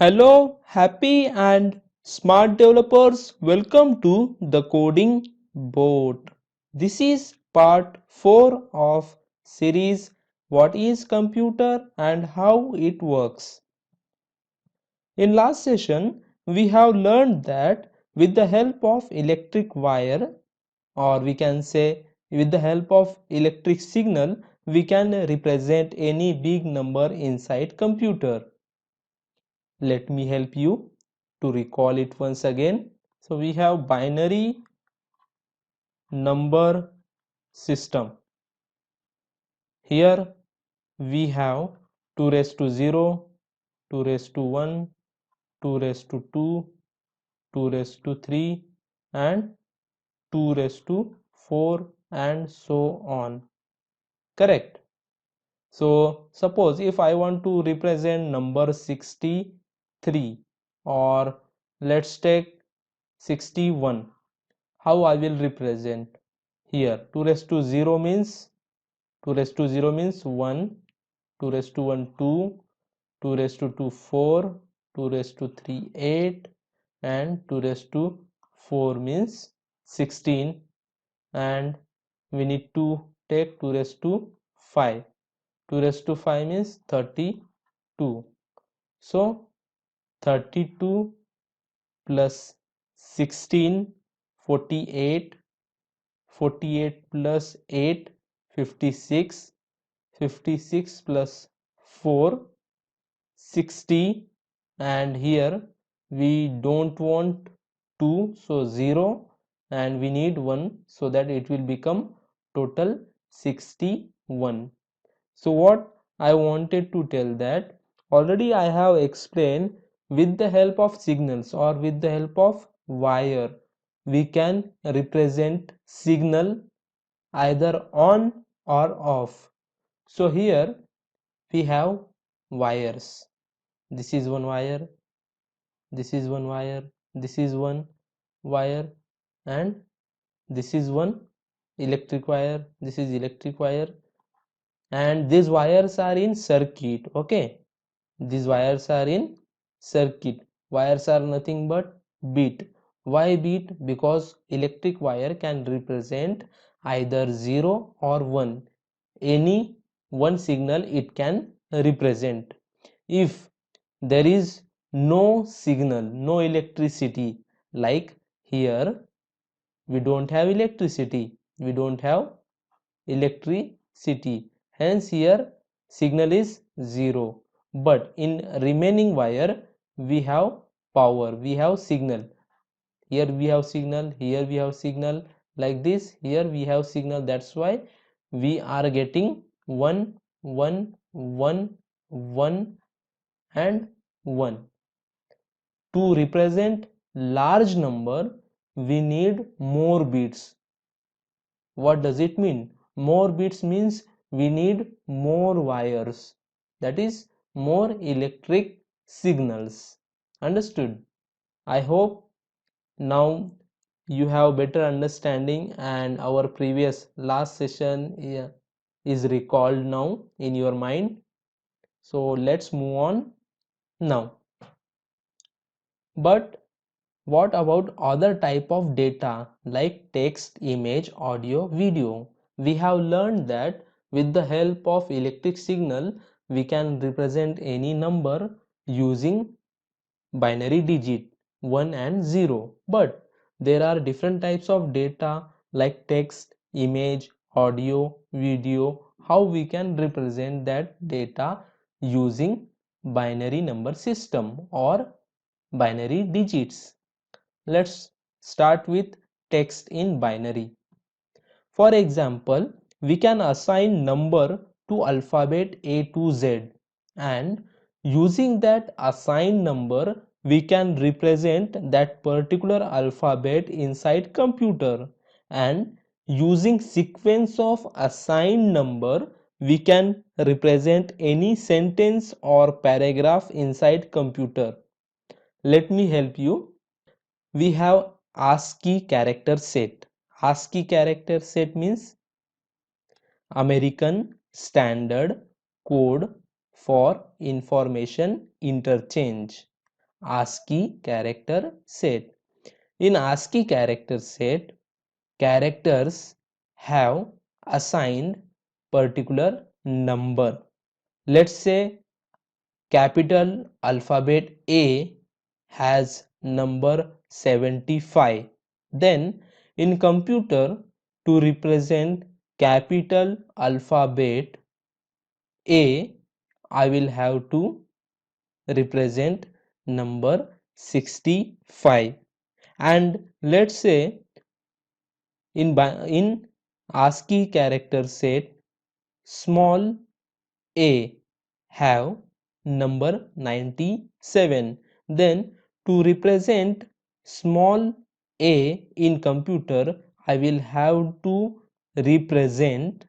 Hello, happy and smart developers. Welcome to the coding board. This is part 4 of series What is computer and how it works. In last session, we have learned that with the help of electric wire, or we can say with the help of electric signal, we can represent any big number inside computer. Let me help you to recall it once again. So we have binary number system. Here we have 2 raised to 0, 2 raised to 1, 2 raised to 2, 2 raised to 3 and 2 raised to 4 and so on. Correct? So suppose if I want to represent number 63 or let's take 61, how I will represent? Here 2 raised to 0 means 2 raised to 0 means 1, 2 raised to 1 2, 2 raised to 2 4, 2 raised to 3 8 and 2 raised to 4 means 16, and we need to take 2 raised to 5. 2 raised to 5 means 32. So 32 plus 16, 48, 48 plus 8, 56, 56 plus 4, 60, and here we don't want 2, so 0, and we need 1, so that it will become total 61. So what I wanted to tell that already I have explained, with the help of signals or with the help of wire we can represent signal either on or off. So here we have wires. This is one wire, this is one wire, this is one wire, and this is one electric wire, this is electric wire, and these wires are in circuit. Okay, these wires are in circuit. Wires are nothing but bit. Why bit? Because electric wire can represent either 0 or 1. Any one signal it can represent. If there is no signal, no electricity, like here we don't have electricity, we don't have electricity, hence here signal is 0, but in remaining wire we have power, we have signal. Here we have signal, here we have signal, like this here we have signal. That's why we are getting 1 1 1 1 and 1. To represent large number we need more bits. What does it mean? More bits means we need more wires, that is more electric signals. Understood? I hope now you have better understanding and our previous last session is recalled now in your mind. So let's move on now. But what about other type of data like text, image, audio, video? We have learned that with the help of electric signal we can represent any number using binary digit 1 and 0. But there are different types of data like text, image, audio, video. How we can represent that data using binary number system or binary digits? Let's start with text in binary. For example, we can assign number to alphabet A to Z, and using that assigned number we can represent that particular alphabet inside computer, and using sequence of assigned number we can represent any sentence or paragraph inside computer. Let me help you. We have ASCII character set. ASCII character set means American Standard Code for Information Interchange. ASCII character set. In ASCII character set, characters have assigned particular number. Let's say capital alphabet A has number 75. Then in computer, to represent capital alphabet A, I will have to represent number 65. And let's say in ASCII character set, small a have number 97. Then to represent small a in computer, I will have to represent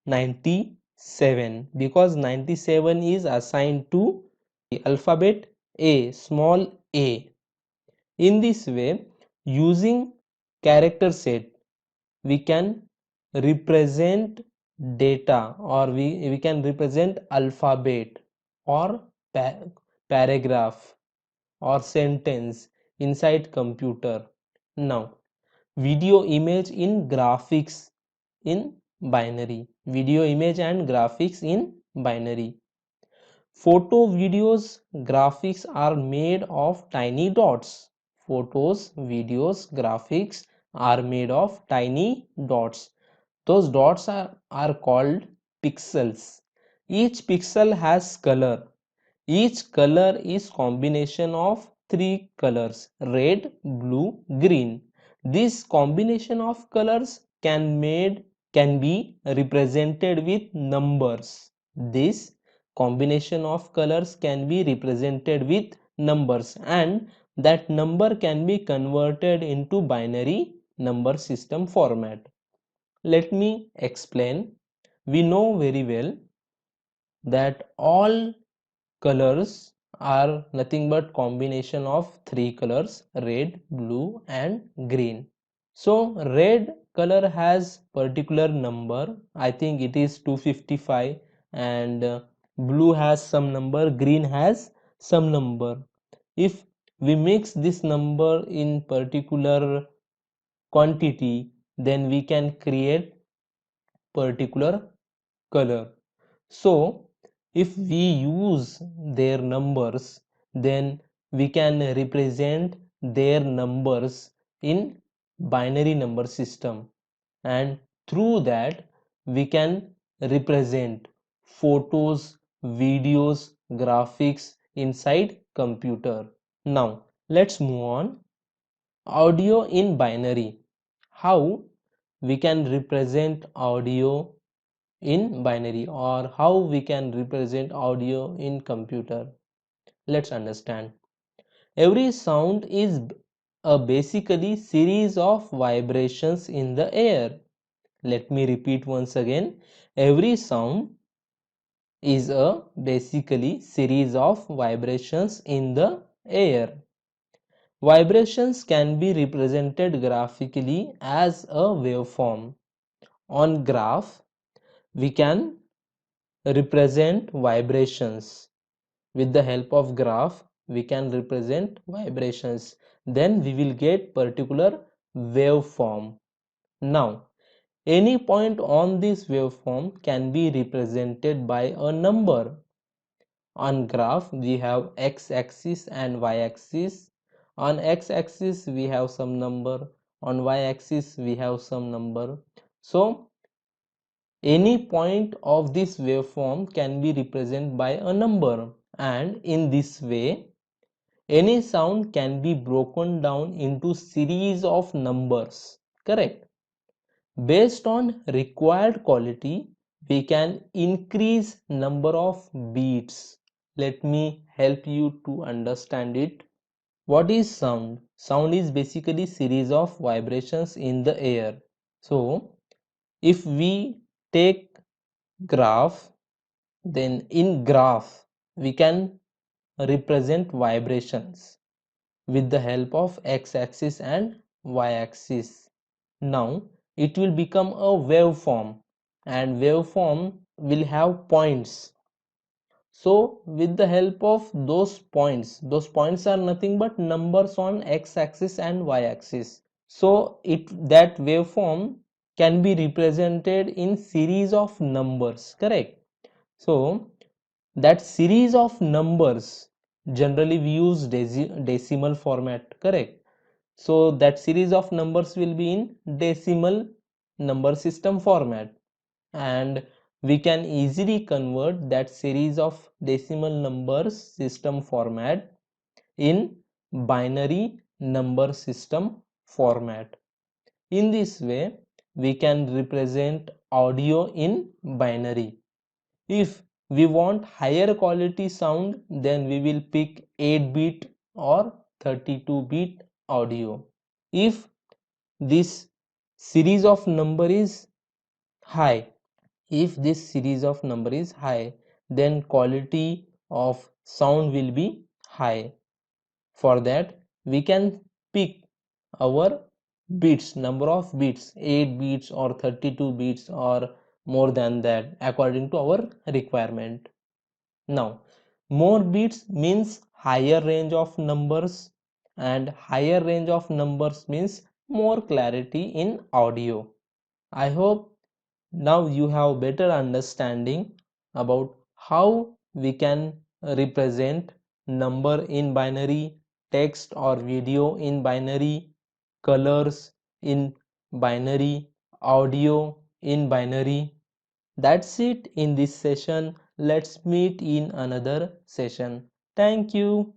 97 because 97 is assigned to alphabet A, small a. In this way, using character set, we can represent data, or we can represent alphabet or paragraph or sentence inside computer. Now, video image in graphics in binary. Video image and graphics in binary. Photo, videos, graphics are made of tiny dots. Photos, videos, graphics are made of tiny dots. Those dots are called pixels. Each pixel has color. Each color is combination of three colors: red, blue, green. This combination of colors can be represented with numbers. This combination of colors can be represented with numbers, and that number can be converted into binary number system format. Let me explain. We know very well that all colors are nothing but combination of three colors: red, blue and green. So red color has particular number, I think it is 255, and blue has some number, green has some number. If we mix this number in particular quantity, then we can create particular color. So if we use their numbers, then we can represent their numbers in binary number system, and through that we can represent photos, videos, graphics inside computer. Now let's move on. Audio in binary. How we can represent audio in binary, or how we can represent audio in computer? Let's understand. Every sound is a basically series of vibrations in the air. Let me repeat once again. Every sound is a basically series of vibrations in the air. Vibrations can be represented graphically as a waveform. On graph, we can represent vibrations. With the help of graph, we can represent vibrations. Then we will get particular waveform. Now, any point on this waveform can be represented by a number. On graph, we have x-axis and y-axis. On x-axis, we have some number. On y-axis, we have some number. So, any point of this waveform can be represented by a number, and in this way any sound can be broken down into series of numbers. Correct? Based on required quality, we can increase number of beats. Let me help you to understand it. What is sound? Sound is basically series of vibrations in the air. So if we take graph, then in graph we can represent vibrations with the help of x-axis and y-axis. Now it will become a waveform, and waveform will have points. So with the help of those points are nothing but numbers on x-axis and y-axis. So that waveform can be represented in series of numbers, correct? So that series of numbers, generally we use decimal format, correct? So that series of numbers will be in decimal number system format, and we can easily convert that series of decimal numbers system format in binary number system format. In this way we can represent audio in binary. If we want higher quality sound, then we will pick 8-bit or 32-bit audio. If this series of number is high, if this series of number is high, then quality of sound will be high. For that we can pick our bits, number of bits, 8 bits or 32 bits or more than that, according to our requirement. Now more bits means higher range of numbers, and higher range of numbers means more clarity in audio. I hope now you have better understanding about how we can represent number in binary, text or video in binary, colors in binary, audio in binary. That's it in this session. Let's meet in another session. Thank you.